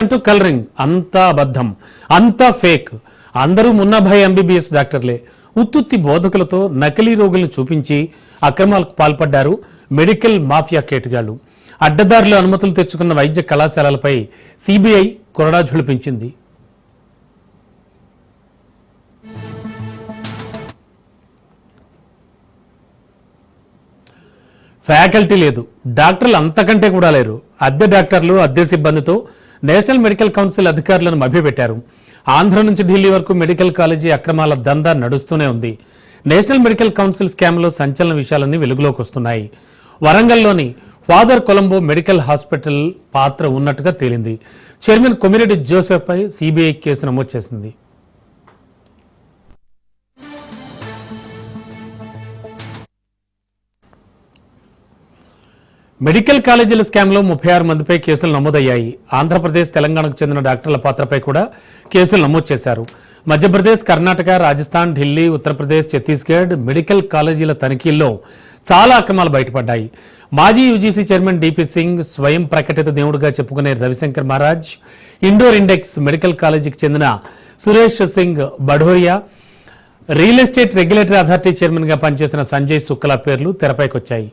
అంటూ కలరింగ్ అంతా అబద్ధం, అంతా ఫేక్. అందరూ మున్నాభాయ్ ఎంబీబీఎస్ డాక్టర్లే. ఉత్తుత్తి బోధకులతో నకిలీ రోగులను చూపించి అక్రమాలకు పాల్పడ్డారు మెడికల్ మాఫియా కేటుగాళ్లు. అడ్డదారులు అనుమతులు తెచ్చుకున్న వైద్య కళాశాలలపై సిబిఐ కొరడా ఝుళిపించింది. ఫ్యాకల్టీ లేదు, డాక్టర్లు అంతకంటే కూడా లేరు. అద్దె డాక్టర్లు, అద్దె సిబ్బందితో నేషనల్ మెడికల్ కౌన్సిల్ అధికారులను మభ్యపెట్టారు. ఆంధ్ర నుంచి ఢిల్లీ వరకు మెడికల్ కాలేజీ అక్రమాల దందా నడుస్తూనే ఉంది. నేషనల్ మెడికల్ కౌన్సిల్ స్కామ్లో సంచలన విషయాలన్నీ వెలుగులోకి వస్తున్నాయి. వరంగల్లోని ఫాదర్ కొలంబో మెడికల్ హాస్పిటల్ పాత్ర ఉన్నట్టుగా తేలింది. చైర్మన్ కొమిరెడ్డి జోసెఫ్ పై సిబిఐ కేసు నమోదు చేసింది. మెడికల్ కాలేజీల స్కామ్లో 36 మందిపై కేసులు నమోదయ్యాయి. ఆంధ్రప్రదేశ్, తెలంగాణకు చెందిన డాక్టర్ల పాత్రపై కూడా కేసులు నమోదు చేశారు. మధ్యప్రదేశ్, కర్ణాటక, రాజస్థాన్, ఢిల్లీ, ఉత్తరప్రదేశ్, ఛత్తీస్గఢ్ మెడికల్ కాలేజీల తనిఖీల్లో చాలా అక్రమాలు బయటపడ్డాయి. మాజీ యూజీసీ చైర్మన్ డిపి సింగ్, స్వయం ప్రకటిత దేవుడుగా చెప్పుకునే రవిశంకర్ మహారాజ్, ఇండోర్ ఇండెక్స్ మెడికల్ కాలేజీకి చెందిన Suresh Singh Bhadoria, real estate regulatory authority చైర్మన్గా పనిచేసిన సంజయ్ శుక్లా పేర్లు తెరపైకొచ్చాయి.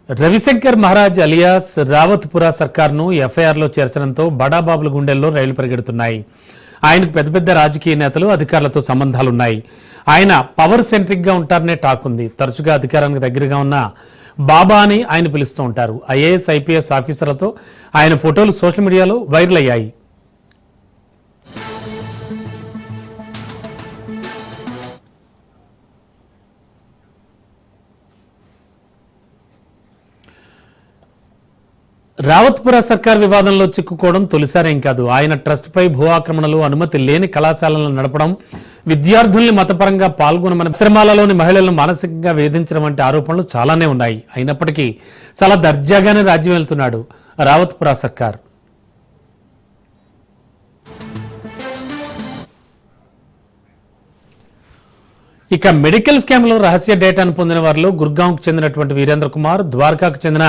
రవిశంకర్ మహారాజ్ అలియాస్ రావత్పురా సర్కార్ను ఎఫ్ఐఆర్లో చేర్చడంతో బడాబాబుల గుండెల్లో రైలు పరిగెడుతున్నాయి. ఆయనకు పెద్ద పెద్ద రాజకీయ నేతలు, అధికారులతో సంబంధాలున్నాయి. ఆయన పవర్ సెంట్రిక్గా ఉంటారనే టాక్ ఉంది. తరచుగా అధికారానికి దగ్గరగా ఉన్న బాబా అని ఆయన పిలుస్తూ ఉంటారు. ఐఏఎస్, ఐపీఎస్ ఆఫీసర్లతో ఆయన ఫోటోలు సోషల్ మీడియాలో వైరల్ అయ్యాయి. రావత్పురా సర్కార్ వివాదంలో చిక్కుకోవడం తొలిసారేం కాదు. ఆయన ట్రస్ట్పై భూ ఆక్రమణలు, అనుమతి లేని కళాశాలను నడపడం, విద్యార్థుల్ని మతపరంగా పాల్గొనమని, ఆశ్రమాలలోని మహిళలను మానసికంగా వేధించడం వంటి ఆరోపణలు చాలానే ఉన్నాయి. అయినప్పటికీ చాలా దర్జాగానే రాజ్యం వెళ్తున్నాడు రావత్పురా సర్కార్. ఇక మెడికల్ స్కామ్లో రహస్య డేటాను పొందిన వారిలో గుర్గాంకు చెందినటువంటి వీరేంద్ర కుమార్, ద్వారకాకు చెందిన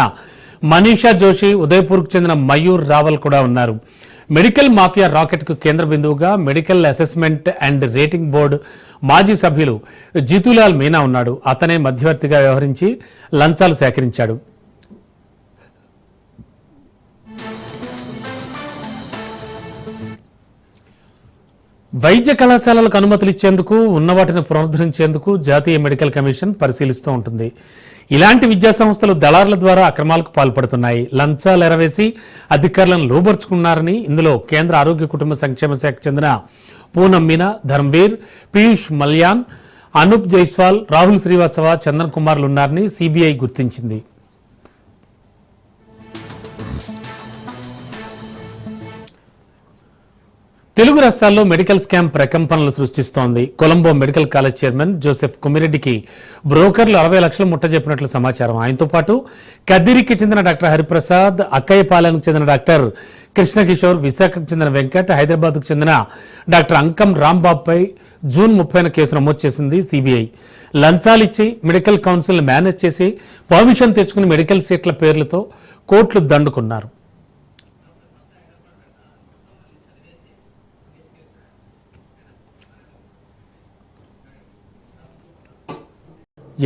మనీషా జోషి, ఉదయపూర్కు చెందిన మయూర్ రావల్ కూడా ఉన్నారు. మెడికల్ మాఫియా రాకెట్కు కేంద్ర బిందువుగా medical assessment and rating board మాజీ సభ్యులు జితులాల్ మీనా ఉన్నాడు. అతనే మధ్యవర్తిగా వ్యవహరించి లంచాలు సేకరించాడు. వైద్య కళాశాలలకు అనుమతులు ఇచ్చేందుకు, ఉన్న వాటిని పునరుద్ధరించేందుకు జాతీయ మెడికల్ కమిషన్ పరిశీలిస్తూ ఉంటుంది. ఇలాంటి విద్యా సంస్థలు దళారుల ద్వారా అక్రమాలకు పాల్పడుతున్నాయి. లంచాలు ఎరవేసి అధికారులను లోబర్చుకున్నారని ఇందులో కేంద్ర ఆరోగ్య కుటుంబ సంక్షేమ శాఖకు చెందిన పూనం మీనా, ధర్మవీర్, పీయూష్ మల్యాన్, అనూప్ జైస్వాల్, రాహుల్ శ్రీవాత్సవ, చందన్ కుమార్లు ఉన్నారని సిబిఐ గుర్తించింది. తెలుగు రాష్ట్రాల్లో మెడికల్ స్కామ్ ప్రకంపనలు సృష్టిస్తోంది. Colombo medical college chairman Joseph కొమిరెడ్డికి బ్రోకర్లు 60 లక్షలు ముట్టజెప్పినట్లు సమాచారం. ఆయనతో పాటు కదిరికి చెందిన డాక్టర్ హరిప్రసాద్, అక్కయ్యపాలెంకు చెందిన డాక్టర్ కృష్ణకిషోర్, విశాఖకు చెందిన వెంకట్, హైదరాబాద్కు చెందిన డాక్టర్ అంకం రాంబాబుపై జూన్ 30న కేసు నమోదు చేసింది సిబిఐ. లంచాలిచ్చి మెడికల్ కౌన్సిల్ మేనేజ్ చేసి పర్మిషన్ తెచ్చుకుని మెడికల్ సీట్ల పేర్లతో కోట్లు దండుకున్నారు.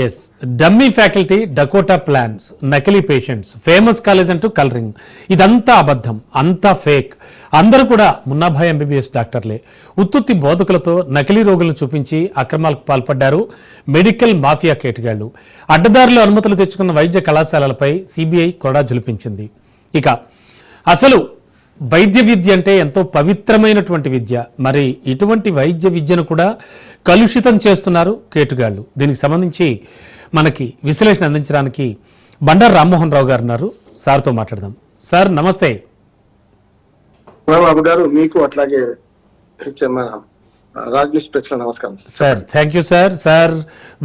ఎస్, డమ్మీ ఫ్యాకల్టీ, డకోటా ప్లాన్స్, నకిలీ పేషెంట్స్, ఫేమస్ కాలేజ్ అంటూ కలరింగ్, ఇదంతా అబద్ధం, అంతా ఫేక్. అందరూ కూడా మున్నాభాయ్ ఎంబీబీఎస్ డాక్టర్లే. ఉత్తుత్తి బోధకులతో నకిలీ రోగులను చూపించి అక్రమాలకు పాల్పడ్డారు మెడికల్ మాఫియా కేటుగాళ్లు. అడ్డదారులు అనుమతులు తెచ్చుకున్న వైద్య కళాశాలలపై సిబిఐ కొరడా ఝుళిపించింది. ఇక అసలు వైద్య విద్య అంటే ఎంతో పవిత్రమైనటువంటి విద్య. మరి ఇటువంటి వైద్య విద్యను కూడా కలుషితం చేస్తున్నారు కేటుగాళ్లు. దీనికి సంబంధించి మనకి విశ్లేషణ అందించడానికి బండారు రామ్మోహన్ రావు గారు ఉన్నారు. సార్తో మాట్లాడదాం. సార్ నమస్తే. బాబు గారు, మీకు అట్లాగే నమస్కారం sir. Thank you sir. Sir,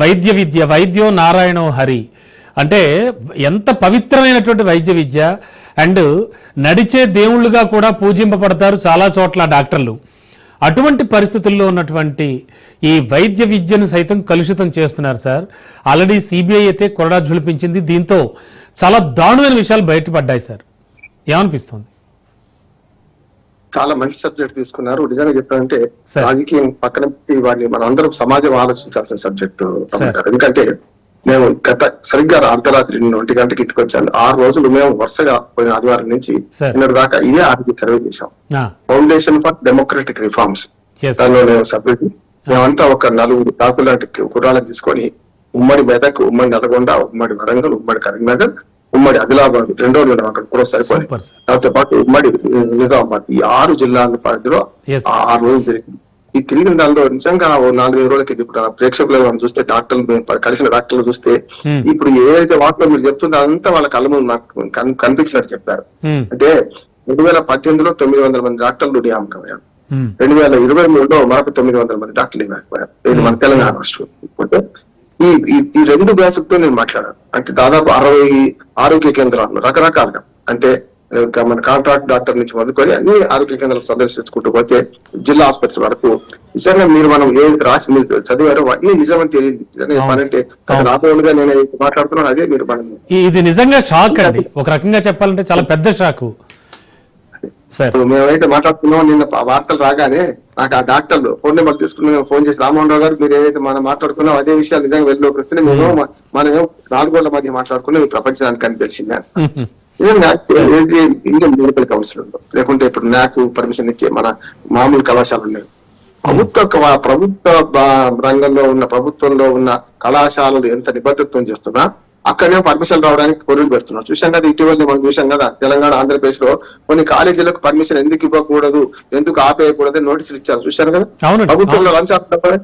వైద్య విద్య, వైద్యో నారాయణో హరి అంటే ఎంత పవిత్రమైనటువంటి వైద్య విద్య. అండ్ నడిచే దేవుళ్ళుగా కూడా పూజింపబడతారు చాలా చోట్ల డాక్టర్లు. అటువంటి పరిస్థితుల్లో ఉన్నటువంటి ఈ వైద్య విద్యను సైతం కలుషితం చేస్తున్నారు సార్. ఆల్రెడీ సిబిఐ అయితే కొరడా ఝులిపించింది. దీంతో చాలా దారుణమైన విషయాలు బయటపడ్డాయి సార్. ఏమనిపిస్తుంది? చాలా మంచి సబ్జెక్ట్ తీసుకున్నారు. నిజంగా చెప్పాలంటే రాజకీయం పక్కన పెట్టి వాడిని మన అందరం సమాజం ఆలోచించాల్సిన సబ్జెక్టు. ఎందుకంటే మేము సరిగ్గా అర్ధరాత్రి 1 గంటకి ఇంటికి వచ్చాను. 6 రోజులు మేము వరుసగా పోయిన ఆదివారం నుంచి నిన్నటి దాకా ఇదే ఆర్థిక సర్వే చేశాం. ఫౌండేషన్ ఫర్ డెమోక్రటిక్ రిఫార్మ్స్ దానిలో మేము సభ్యులు. మేమంతా ఒక 4 డాకులు లాంటి కుర్రాలను తీసుకొని ఉమ్మడి మెదక్, ఉమ్మడి నల్గొండ, ఉమ్మడి వరంగల్, ఉమ్మడి కరీంనగర్, ఉమ్మడి ఆదిలాబాద్ 2 రోజులు అక్కడ కూడా సరిపోయింది. దాంతో పాటు ఉమ్మడి నిజామాబాద్ ఈ 6 జిల్లాల పరిధిలో 6 రోజులు తిరిగింది. ఈ తిరిగిన దానిలో నిజంగా 4-5 రోజులకి ఇప్పుడు ప్రేక్షకులు మనం చూస్తే డాక్టర్లు కలిసిన డాక్టర్లు చూస్తే ఇప్పుడు ఏదైతే వాటిలో మీరు చెప్తుందో అదంతా వాళ్ళ కళ్ళ ముందు నాకు కనిపించినట్టు చెప్పారు. అంటే 2018లో 900 మంది డాక్టర్లు నియామకమయ్యారు. 2023లో మరొక 900 మంది డాక్టర్లు నియామకమయ్యారు. ఇది మన తెలంగాణ రాష్ట్రం. ఈ 2 బ్యాచ్లతో నేను మాట్లాడాను. అంటే దాదాపు 60 ఆరోగ్య కేంద్రాలు రకరకాలుగా, అంటే మన కాంట్రాక్ట్ డాక్టర్ నుంచి మొదలుకొని అన్ని ఆరోగ్య కేంద్రాలు సందర్శించుకుంటూ పోతే జిల్లా ఆసుపత్రి వరకు నిజంగా మీరు రాసి మీరు చదివారో అన్ని నిజమని తెలియదు. నిజంగా చెప్పాలంటే రాబోలుగా నేను మాట్లాడుతున్నాను అదే మీరు ఇది నిజంగా షాక్ అండి. ఒక రకంగా చెప్పాలంటే చాలా పెద్ద షాక్. మేమైతే మాట్లాడుతున్నాం. నిన్న వార్తలు రాగానే నాకు ఆ డాక్టర్లు ఫోన్ నెంబర్ తీసుకుని మేము ఫోన్ చేసి, రామ్మోహన్ రావు గారు మీరు ఏదైతే మనం మాట్లాడుకున్నాం అదే విషయాలు నిజంగా వెళ్ళిలోకి వస్తున్నాయి. మనం 4 గోళ్ల మధ్య మాట్లాడుకున్నాం ఈ ప్రపంచానికి అని తెలిసింది. ఇండియన్ మెడికల్ కౌన్సిల్ ఉందో లేకుంటే ఇప్పుడు నాకు పర్మిషన్ ఇచ్చే మన మామూలు కళాశాలలు ఉన్నాయి. ప్రభుత్వ రంగంలో ఉన్న ప్రభుత్వంలో ఉన్న కళాశాలలు ఎంత నిబద్ధత్వం చేస్తున్నా అక్కడనే పర్మిషన్ రావడానికి కొరువులు పెడుతున్నారు. చూసాం కదా ఇటీవల మనం చూసాం కదా తెలంగాణ, ఆంధ్రప్రదేశ్ లో కొన్ని కాలేజీలకు పర్మిషన్ ఎందుకు ఇవ్వకూడదు, ఎందుకు ఆపేయకూడదు నోటీసులు ఇచ్చారు. చూశారు కదా. ప్రభుత్వంలో లంచాలు,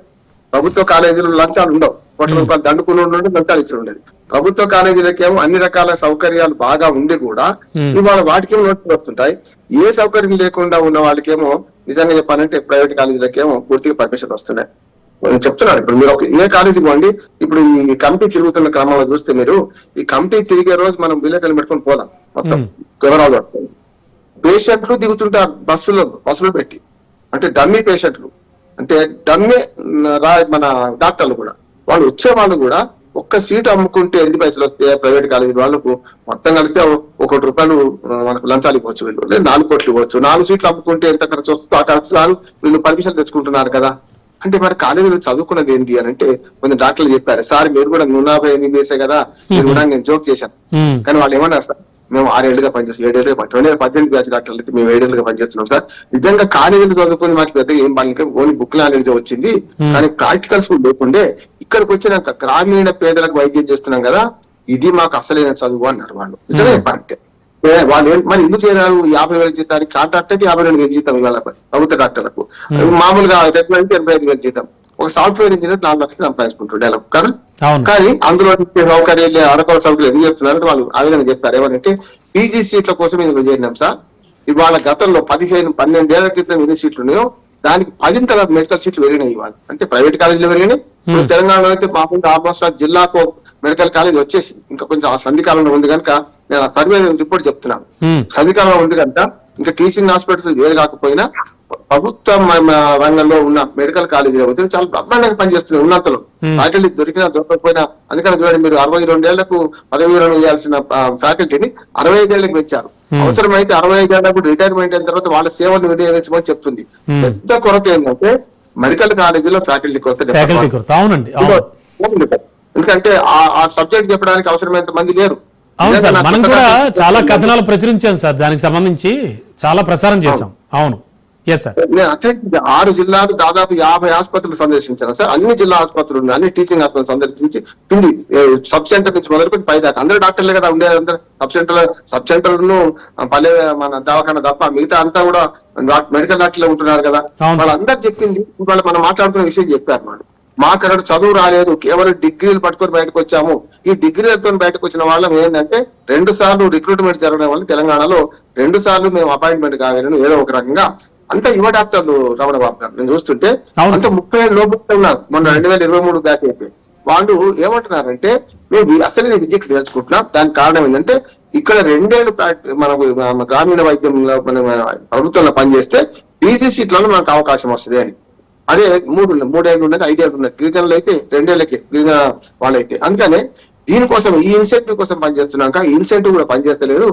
ప్రభుత్వ కాలేజీలో లంచాలు ఉండవు. ₹1 దండుకుని ఉండే లంచాలు ఇచ్చి ఉండేది. ప్రభుత్వ కాలేజీలకేమో అన్ని రకాల సౌకర్యాలు బాగా ఉండి కూడా ఇవాళ వాటికేమో నోటీసులు వస్తుంటాయి. ఏ సౌకర్యం లేకుండా ఉన్న వాళ్ళకేమో నిజంగా చెప్పాలంటే ప్రైవేట్ కాలేజీలకేమో పూర్తిగా పర్మిషన్ వస్తున్నాయి. చెప్తున్నారు. ఇప్పుడు మీరు ఏ కాలేజీకి పోండి, ఇప్పుడు ఈ కమిటీ తిరుగుతున్న క్రమంలో చూస్తే మీరు ఈ కమిటీ తిరిగే రోజు మనం విలేకరులు పెట్టుకొని పోదాం. మొత్తం వివరాలు పట్టుకొని పేషెంట్లు దిగుతుంటే బస్సులో పెట్టి, అంటే డమ్మీ పేషెంట్లు, అంటే డమ్మీ మన డాక్టర్లు కూడా వాళ్ళు వచ్చే వాళ్ళు కూడా ఒక్క సీట్ అమ్ముకుంటే ఎన్ని పైసలు వస్తాయి ప్రైవేట్ కాలేజీ వాళ్ళకు మొత్తం కలిస్తే ₹1 మనకు లంచాలు ఇవ్వచ్చు. వీళ్ళు 4 కోట్లు ఇవ్వచ్చు. 4 సీట్లు అమ్ముకుంటే ఎంత ఖర్చు వస్తుందో ఆ ఖర్చు వీళ్ళు పర్మిషన్ తెచ్చుకుంటున్నారు కదా. అంటే మరి కాలేజీలో చదువుకున్నది ఏంటి అని అంటే కొంత డాక్టర్లు చెప్పారు, సార్ మీరు కూడా 150 MBBS కదా, మీరు కూడా నేను జోక్ చేశాను. కానీ వాళ్ళు ఏమన్నారు, సార్ మేము 6 ఏళ్లుగా పనిచేస్తాం, 7 ఏళ్ళుగా 2018 బ్యాచ్ డాక్టర్లు అయితే మేము 7 ఏళ్ళుగా పనిచేస్తున్నాం సార్. నిజంగా కాలేజీలు చదువుకుని మాకు పెద్దగా ఏం పని, ఓన్లీ బుక్ నాలెడ్జ్ వచ్చింది, కానీ ప్రాక్టికల్స్ లేకుండే ఇక్కడికి వచ్చినాక గ్రామీణ పేదలకు వైద్యం చేస్తున్నాం కదా, ఇది మాకు అసలైన చదువు అన్నారు వాళ్ళు. నిజంగా చెప్పాలంటే వాళ్ళు మరి ఎందుకు చేరారు? 50,000 జీతానికి కాంట్రాక్ట్ అయితే 52,000 జీతం ఇవాళ ప్రభుత్వ డాక్టర్లకు, మామూలుగా రెగ్యులర్ 85,000 జీతం. ఒక సాఫ్ట్వేర్ ఇంజనీర్ 4 లక్షలు సంపాదించుకుంటాడు కదా. కానీ అందులో సౌకర్యాలు అరకొర సౌకర్యాలు ఎందుకు చెప్తున్నారు వాళ్ళు ఆ విధంగా చెప్పారు. ఏమంటే పీజీ సీట్ల కోసం ఇందులో చేరినాం సార్. ఇవాళ గతంలో 12 ఏళ్ల క్రితం ఎన్ని సీట్లు ఉన్నాయో దానికి 10 మెడికల్ సీట్లు పెరిగినాయి ఇవాళ. అంటే ప్రైవేట్ కాలేజీలు పెరిగినాయి. తెలంగాణలో అయితే మామూలుగా ఆల్మోస్ట్ జిల్లాకు మెడికల్ కాలేజ్ వచ్చేసి ఇంకా కొంచెం ఆ సంధికాలంలో ఉంది కనుక నేను ఆ సర్వే రిపోర్ట్ చెప్తున్నాను. సంధికాలంలో ఉంది కనుక ఇంకా టీచింగ్ హాస్పిటల్స్ వేరు కాకపోయినా ప్రభుత్వ రంగంలో ఉన్న మెడికల్ కాలేజీలు చాలా బ్రహ్మాండంగా పనిచేస్తున్నాయి. ఉన్నంతలో ఫ్యాకల్టీ దొరికినా దొరకకపోయినా, అందుకని చూడండి మీరు 62 ఏళ్లకు పదవి విరమణ చేయాల్సిన ఫ్యాకల్టీని 65 ఏళ్లకు పెంచారు. అవసరమైతే 65 ఏళ్లకు రిటైర్మెంట్ అయిన తర్వాత వాళ్ళ సేవలను వినియోగించమని చెప్తుంది. పెద్ద కొరత ఏంటంటే మెడికల్ కాలేజీలో ఫ్యాకల్టీ కొరత. ఎందుకంటే ఆ సబ్జెక్ట్ చెప్పడానికి అవసరమైనంత మంది లేరు. అవును సార్, మనం కూడా చాలా కథనాలు ప్రచురించాం సార్, దానికి సంబంధించి చాలా ప్రసారం చేశాం. అవును, ఎస్ సార్. నేను అట్లా 6 జిల్లాలు దాదాపు 50 ఆసుపత్రులు సందర్శించాను సార్. అన్ని జిల్లా ఆసుపత్రులు ఉన్నాయి, అన్ని టీచింగ్ హాస్పిటల్ సందర్శించి కింది సబ్ సెంటర్ నుంచి మొదలుకొని పై దాకా అందరూ డాక్టర్లే కదా ఉండేది. అందరూ సబ్ సెంటర్ ను పల్లె మన దవాఖాన తప్ప మిగతా అంతా కూడా మెడికల్ డాక్టర్లే ఉంటున్నారు కదా. వాళ్ళందరూ చెప్పింది వాళ్ళు మనం మాట్లాడుకునే విషయం చెప్పారు. వాళ్ళు మాకు అక్కడ చదువు రాలేదు, కేవలం డిగ్రీలు పట్టుకొని బయటకు వచ్చాము. ఈ డిగ్రీలతో బయటకు వచ్చిన వాళ్ళం ఏంటంటే 2 సార్లు రిక్రూట్మెంట్ జరగడం వల్ల తెలంగాణలో 2 సార్లు మేము అపాయింట్మెంట్ కాగలను ఏదో ఒక రకంగా. అంతా యువ డాక్టర్లు రమణ బాబు గారు నేను చూస్తుంటే అంతా 30 ఏళ్ళ లోపు ఉన్నారు. మొన్న 2023 బ్యాచ్ అయితే వాళ్ళు ఏమంటున్నారంటే మేము అసలు విద్యకు నేర్చుకుంటున్నాం. దానికి కారణం ఏంటంటే ఇక్కడ 2 ఏళ్ళు మన గ్రామీణ వైద్యంలో మన ప్రభుత్వంలో పనిచేస్తే పీజీ సీట్లలో మనకు అవకాశం వస్తుంది అని. అదే 3 ఏళ్ళు ఉన్నది, 5 ఏళ్ళు ఉన్నది. గిరిజనులు అయితే 2 ఏళ్ళకి గిరిజన వాళ్ళైతే. అందుకనే దీనికోసం ఈ ఇన్సెంటివ్ కోసం పనిచేస్తున్నాక ఈ ఇన్సెంటివ్ కూడా పనిచేస్తలేదు.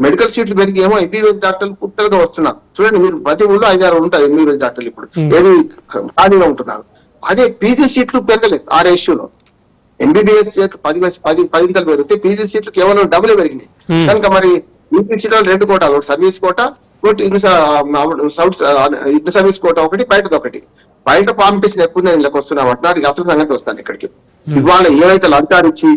మెడికల్ సీట్లు పెరిగి ఏమో ఎంబీబీఎస్ డాక్టర్లు పుట్టలుగా వస్తున్నారు. చూడండి, మీరు ప్రతి ఊళ్ళో 5-6 ఉంటాయి ఎంబీబీఎస్ డాక్టర్లు ఇప్పుడు ఏది ఖాళీగా ఉంటున్నారు. అదే పీజీ సీట్లు పెరగలేదు ఆ రేషియోలో. ఎంబీబీఎస్ 10 పెరిగితే పీజీ సీట్లు కేవలం డబుల్ పెరిగినాయి. కనుక మరి యూపీ సీట్లు 2 కోటాలు, ఒకటి సర్వీస్ కోటా, ఒకటి ఇన్ సర్వీస్ కోటా, ఒకటి బయటది ఒకటి. బయట కాంపిటీషన్ ఎక్కువ ఇళ్ళకి వస్తున్నాం అంటున్నారు. అసలు సంగతి వస్తాను ఇక్కడికి. ఇవాళ ఏవైతే లంచాలు ఇచ్చి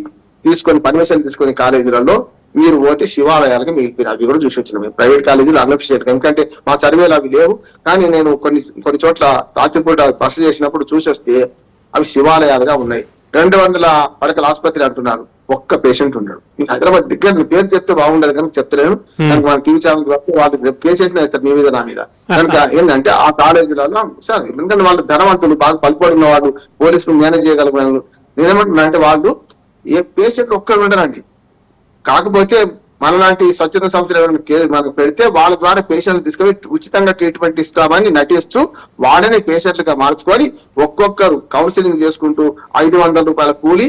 తీసుకొని పర్మిషన్ తీసుకొని కాలేజీలలో మీరు పోతే శివాలయాలకు మిగిలిపోయిన అవి కూడా చూసి వచ్చినాం. ప్రైవేట్ కాలేజీలు అన్అఫిషియేట్, ఎందుకంటే మా సర్వేలు అవి లేవు. కానీ నేను కొన్ని చోట్ల రాత్రిపూట బస చేసినప్పుడు చూసి వస్తే అవి శివాలయాలుగా ఉన్నాయి. 200 పడకల ఆసుపత్రి అంటున్నారు, ఒక్క పేషెంట్ ఉన్నాడు. హైదరాబాద్ దగ్గర పేరు చెప్తే బాగుండదు కనుక చెప్తలేను. కనుక మన టీవీ ఛానల్ వాళ్ళు కేసెస్ వేస్తారు మీ మీద నా మీద. కనుక ఏంటంటే ఆ కాలేజీలలో సార్, ఎందుకంటే వాళ్ళు ధనవంతులు, బాగా పలుపడిన వాళ్ళు, పోలీసులు మేనేజ్ చేయగలిగిన. నేనేమంటున్నా అంటే వాళ్ళు ఏ పేషెంట్ ఒక్కరు ఉండరండి. కాకపోతే మనలాంటి స్వచ్ఛత సంస్థలు మనకు పెడితే వాళ్ళ ద్వారా పేషెంట్లు తీసుకొని ఉచితంగా ట్రీట్మెంట్ ఇస్తామని నటిస్తూ వాళ్ళని పేషెంట్లుగా మార్చుకొని ఒక్కొక్కరు కౌన్సిలింగ్ చేసుకుంటూ 500 రూపాయల కూలి,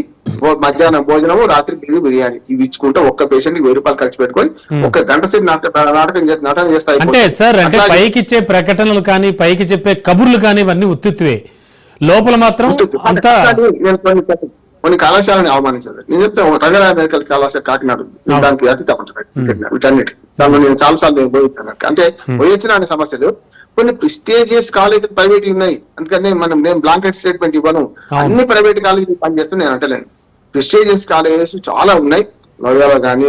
మధ్యాహ్నం భోజనము, రాత్రి బిర్యానీ ఇవి ఇచ్చుకుంటూ ఒక్క పేషెంట్ కి 1000 రూపాయలు ఖర్చు పెట్టుకొని 1 గంట సేపు నటన చేస్తారు. అంటే సార్, అంటే పైకి ఇచ్చే ప్రకటనలు కానీ పైకి చెప్పే కబుర్లు కానీ ఇవన్నీ ఉత్తుత్తువే, లోపల మాత్రం అంతా. కొన్ని కళాశాలని అవమానించదు. నేను చెప్తాను, రంగరాయ మెడికల్ కళాశాల కాకినాడ దానికి అతి తప్పనిసరి వీటన్నిటి దానిలో నేను చాలా సార్లు పోయిస్తాను. అంటే పోయొచ్చిన అనే సమస్యలు కొన్ని ప్రిస్టేజియస్ కాలేజీ ప్రైవేట్ ఉన్నాయి. అందుకని నేను బ్లాంకెట్ స్టేట్మెంట్ ఇవ్వను. అన్ని ప్రైవేట్ కాలేజీలు పనిచేస్తే నేను అంటలేను. ప్రిస్టేజియస్ కాలేజెస్ చాలా ఉన్నాయి, లోయాలో కానీ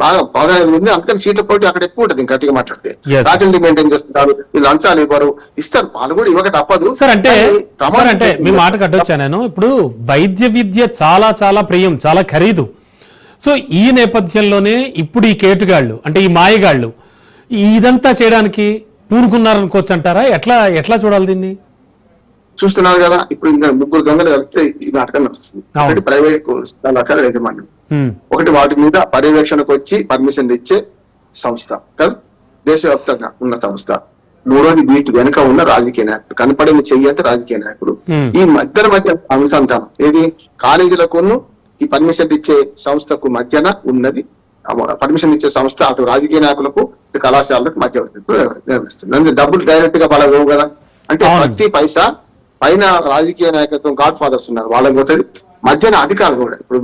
బాగా ప్రాధాన్యత ఉంది. అందుకని సీట్ల పోటీ అక్కడ ఎక్కువ ఉంటుంది. గట్టిగా మాట్లాడితే ఫ్యాకల్టీ మెయింటైన్ చేస్తున్నారు, వీళ్ళు లంచాలు ఇవ్వరు, ఇస్తారు, వాళ్ళు కూడా ఇవ్వక తప్పదు. సార్ అంటే మీ మాట కట్టొచ్చా నేను? ఇప్పుడు వైద్య విద్య చాలా చాలా ప్రియం, చాలా ఖరీదు. సో ఈ నేపథ్యంలోనే ఇప్పుడు ఈ కేటుగాళ్ళు, అంటే ఈ మాయగాళ్ళు ఇదంతా చేయడానికి పూనుకున్నారనుకోవచ్చు అంటారా? ఎట్లా చూడాలి దీన్ని? చూస్తున్నారు కదా, ఇప్పుడు ఇంకా 3 దొంగలు కలిస్తే ఈ నాటకం నడుస్తుంది. ఒకటి ప్రైవేట్ కళాశాల యజమాని, ఒకటి వాటి మీద పర్యవేక్షణకు వచ్చి పర్మిషన్ ఇచ్చే సంస్థ కదా, దేశవ్యాప్తంగా ఉన్న సంస్థ. 3వది వీటి వెనుక ఉన్న రాజకీయ నాయకుడు. కనపడని చెయ్యి అంటే రాజకీయ నాయకుడు. ఈ మధ్య అనుసంధానం ఏది కాలేజీలకు ఈ పర్మిషన్ ఇచ్చే సంస్థకు మధ్యన ఉన్నది. పర్మిషన్ ఇచ్చే సంస్థ అటు రాజకీయ నాయకులకు కళాశాలకు మధ్య నిర్వహిస్తుంది. డబ్బులు డైరెక్ట్ గా వాళ్ళ కదా. అంటే ప్రతి పైసా పైన రాజకీయ నాయకత్వం గాడ్ ఫాదర్స్ ఉన్నారు, వాళ్ళకి పోతుంది. మధ్యన అధికారులు కూడా, ఇప్పుడు